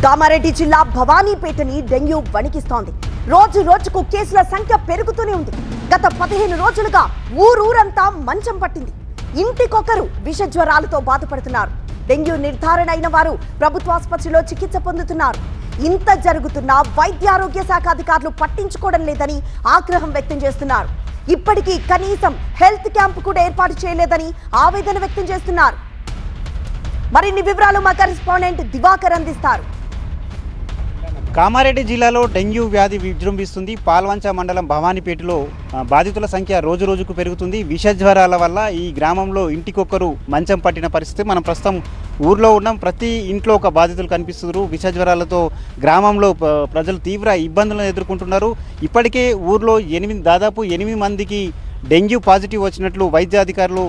కామారెడ్డి జిల్లా భవానీపేటని డెంగ్యూ వణికిస్తోంది. రోజు రోజుకు కేసుల సంఖ్య పెరుగుతూనే ఉంది. గత 15 రోజులుగా ఊరూరంతా మంచం పట్టింది. ఇంటికొకరు విష జ్వరాలతో బాధపడుతున్నారు. డెంగ్యూ నిర్ధారణ అయిన వారు ప్రభుత్వాసుపత్రిలో చికిత్స పొందుతున్నారు. ఇంత జరుగుతున్నా వైద్యారోగ్య శాఖ అధికారులు పట్టించుకోవడం లేదని ఆగ్రహం వ్యక్తం చేస్తున్నారు. ఇప్పటికీ కనీసం హెల్త్ క్యాంప్ కూడా ఏర్పాటు చేయలేదని ఆవేదన వ్యక్తం చేస్తున్నారు. మరిన్ని వివరాలు మా కరెస్పాండెంట్ దివాకర్ అందిస్తారు. కామారెడ్డి జిల్లాలో డెంగ్యూ వ్యాధి విజృంభిస్తుంది. పాల్వంచ మండలం భవానీపేటలో బాధితుల సంఖ్య రోజు రోజుకు పెరుగుతుంది. విష జ్వరాల వల్ల ఈ గ్రామంలో ఇంటికొకరు మంచం పట్టిన పరిస్థితి. మనం ప్రస్తుతం ఊర్లో ఉన్నాం. ప్రతి ఇంట్లో ఒక బాధితులు కనిపిస్తున్నారు. విష జ్వరాలతో గ్రామంలో ప్రజలు తీవ్ర ఇబ్బందులను ఎదుర్కొంటున్నారు. ఇప్పటికే ఊర్లో దాదాపు 8 మందికి డెంగ్యూ పాజిటివ్ వచ్చినట్లు వైద్య అధికారులు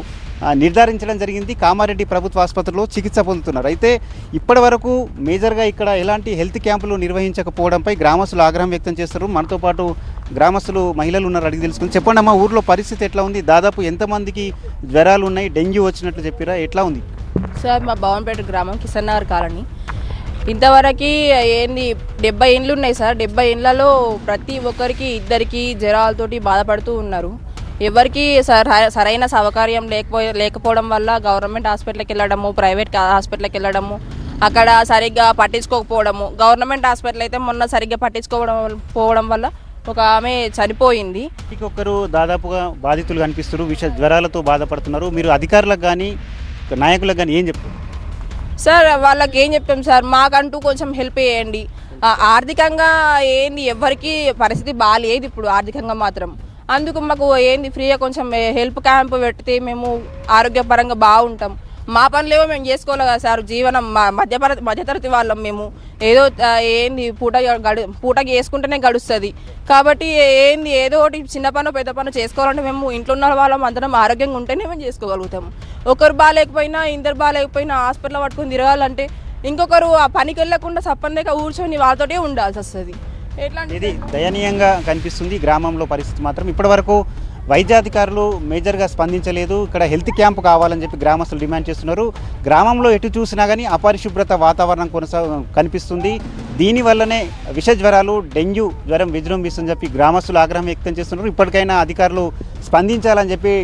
నిర్ధారించడం జరిగింది. కామారెడ్డి ప్రభుత్వ ఆసుపత్రిలో చికిత్స పొందుతున్నారు. అయితే ఇప్పటి వరకు మేజర్గా ఇక్కడ ఎలాంటి హెల్త్ క్యాంపులు నిర్వహించకపోవడంపై గ్రామస్తులు ఆగ్రహం వ్యక్తం చేస్తారు. మనతో పాటు గ్రామస్తులు మహిళలు ఉన్నారు, అడిగి తెలుసుకుని. చెప్పండి అమ్మా, ఊర్లో పరిస్థితి ఎట్లా ఉంది? దాదాపు ఎంతమందికి జ్వరాలు ఉన్నాయి? డెంగ్యూ వచ్చినట్లు చెప్పారా? ఎట్లా ఉంది సార్? మా భవన్పేట గ్రామం కిషన్ నగర్ కాలనీ. ఇంతవరకు 70 ఇండ్లు ఉన్నాయి సార్. 70 ఇండ్లలో ప్రతి ఒక్కరికి ఇద్దరికి జ్వరాలతోటి బాధపడుతూ ఉన్నారు. ఎవరికి సరైన సౌకర్యం లేకపోవడం వల్ల గవర్నమెంట్ హాస్పిటల్కి వెళ్ళడము, ప్రైవేట్ హాస్పిటల్కి వెళ్ళడము, అక్కడ సరిగ్గా పట్టించుకోకపోవడము. గవర్నమెంట్ హాస్పిటల్ అయితే మొన్న సరిగ్గా పట్టించుకోవడం వల్ల ఒక ఆమె చనిపోయింది. ఇంకొకరు దాదాపుగా బాధితులు కనిపిస్తారు, విష జ్వరాలతో బాధపడుతున్నారు. మీరు అధికారులకు కానీ నాయకులకు కానీ ఏం చెప్తారు? సార్ వాళ్ళకి ఏం చెప్తాం సార్, మాకంటూ కొంచెం హెల్ప్ చేయండి. ఆర్థికంగా ఎవరికి పరిస్థితి బాగాలేదు ఇప్పుడు ఆర్థికంగా మాత్రం. అందుకు మాకు ఫ్రీగా కొంచెం హెల్ప్ క్యాంప్ పెడితే మేము ఆరోగ్యపరంగా బాగుంటాం. మా పనులేవో మేము చేసుకోవాలి కదా సార్. జీవనం మధ్యతరగతి వాళ్ళం మేము. ఏదో పూటకి వేసుకుంటేనే గడుస్తుంది. కాబట్టి ఏదో ఒకటి చిన్న పను పెద్ద పను చేసుకోవాలంటే మేము ఇంట్లో ఉన్న వాళ్ళం అందరం ఆరోగ్యంగా ఉంటేనే మేము చేసుకోగలుగుతాము. ఒకరు బాగాలేకపోయినా, ఇద్దరు బాగాలేకపోయినా హాస్పిటల్ పట్టుకొని తిరగాలంటే ఇంకొకరు ఆ పనికి వెళ్ళకుండా సప్పనిలేక కూర్చొని వాళ్ళతోటే ఉండాల్సి వస్తుంది. ఇది దయనీయంగా కనిపిస్తుంది గ్రామంలో పరిస్థితి మాత్రం. ఇప్పటివరకు వైద్యాధికారులు మేజర్గా స్పందించలేదు. ఇక్కడ హెల్త్ క్యాంప్ కావాలని చెప్పి గ్రామస్తులు డిమాండ్ చేస్తున్నారు. గ్రామంలో ఎటు చూసినా కానీ అపరిశుభ్రత వాతావరణం కనిపిస్తుంది. దీనివల్లనే విష జ్వరాలు, డెంగ్యూ జ్వరం విజృంభిస్తుందని చెప్పి గ్రామస్తులు ఆగ్రహం వ్యక్తం చేస్తున్నారు. ఇప్పటికైనా అధికారులు స్పందించాలని చెప్పి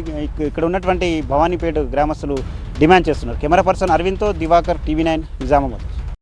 ఇక్కడ ఉన్నటువంటి భవానీపేట గ్రామస్తులు డిమాండ్ చేస్తున్నారు. కెమెరా పర్సన్ అరవింద్తో దివాకర్, TV9 నిజామాబాద్.